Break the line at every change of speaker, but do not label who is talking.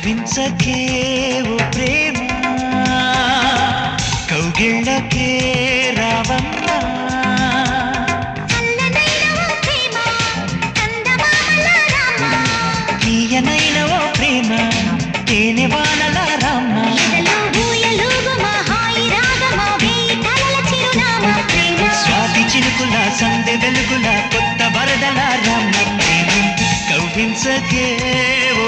కవ్వించకే ఓ ప్రేమ కౌగిళ్ళకే రావమ్మా తీయనైన ఓ ప్రేమ తేనె వానల రామ్మ స్వాతి చినుకుల సందె వెలుగుల కొత్త వరదల రామ్మ ప్రేమ కవ్వించకే ఓ